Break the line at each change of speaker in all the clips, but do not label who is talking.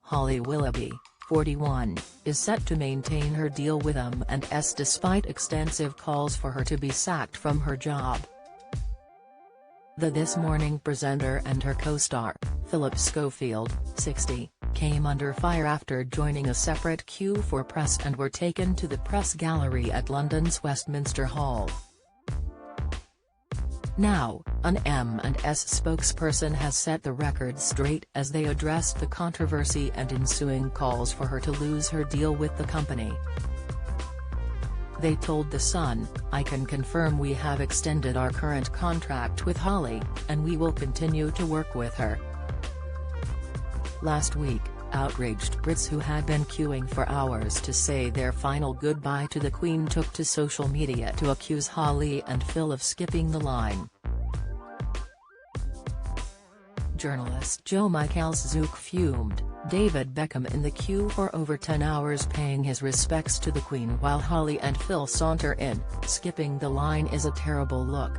Holly Willoughby, 41, is set to maintain her deal with M&S despite extensive calls for her to be sacked from her job. The This Morning presenter and her co-star, Philip Schofield, 60, came under fire after joining a separate queue for press and were taken to the press gallery at London's Westminster Hall. Now, an M&S spokesperson has set the record straight as they addressed the controversy and ensuing calls for her to lose her deal with the company. They told The Sun, "I can confirm we have extended our current contract with Holly, and we will continue to work with her." Last week, outraged Brits who had been queuing for hours to say their final goodbye to the Queen took to social media to accuse Holly and Phil of skipping the line. Journalist Joe Michalczuk fumed, David Beckham in the queue for over 10 hours paying his respects to the Queen while Holly and Phil saunter in, skipping the line is a terrible look.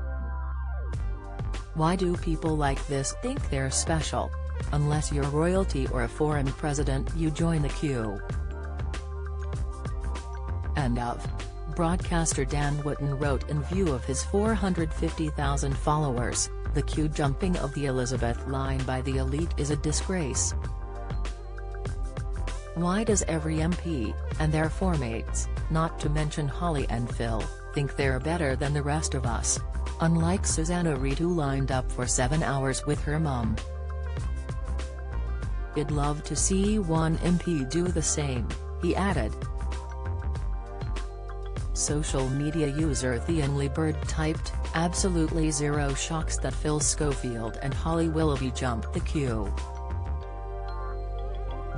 Why do people like this think they're special? Unless you're royalty or a foreign president you join the queue. End of. Broadcaster Dan Wootton wrote in view of his 450,000 followers, "The queue jumping of the Elizabeth line by the elite is a disgrace. Why does every MP, and their formates, not to mention Holly and Phil, think they're better than the rest of us? Unlike Susanna Reid who lined up for 7 hours with her mum. I'd love to see one MP do the same," he added. Social media user Theonly Bird typed, "Absolutely zero shocks that Phil Schofield and Holly Willoughby jumped the queue.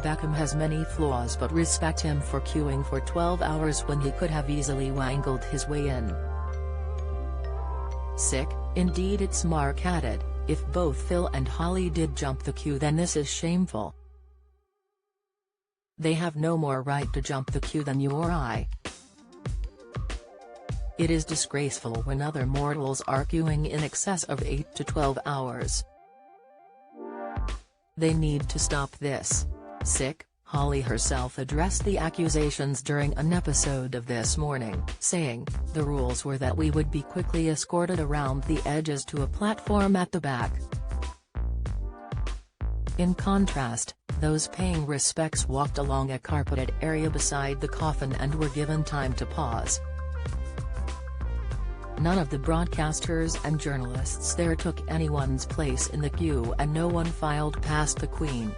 Beckham has many flaws but respect him for queuing for 12 hours when he could have easily wangled his way in." Sick, indeed it's Mark added, "If both Phil and Holly did jump the queue then this is shameful. They have no more right to jump the queue than you or I. It is disgraceful when other mortals are queuing in excess of 8 to 12 hours. They need to stop this." Sick, Holly herself addressed the accusations during an episode of This Morning, saying, "The rules were that we would be quickly escorted around the edges to a platform at the back. In contrast, those paying respects walked along a carpeted area beside the coffin and were given time to pause. None of the broadcasters and journalists there took anyone's place in the queue and no one filed past the Queen.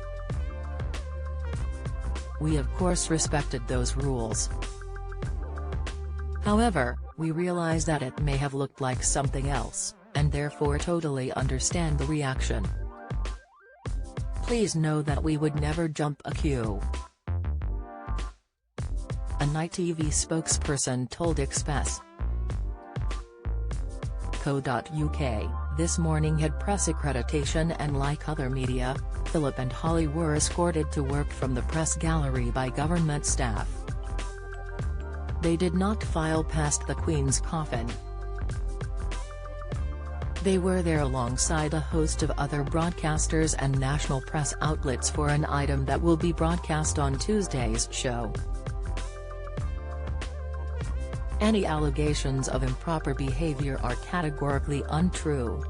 We of course respected those rules. However, we realize that it may have looked like something else, and therefore totally understand the reaction. Please know that we would never jump a queue." A Night TV spokesperson told Express.co.uk, "This Morning had press accreditation and like other media, Philip and Holly were escorted to work from the press gallery by government staff. They did not file past the Queen's coffin. They were there alongside a host of other broadcasters and national press outlets for an item that will be broadcast on Tuesday's show. Any allegations of improper behavior are categorically untrue."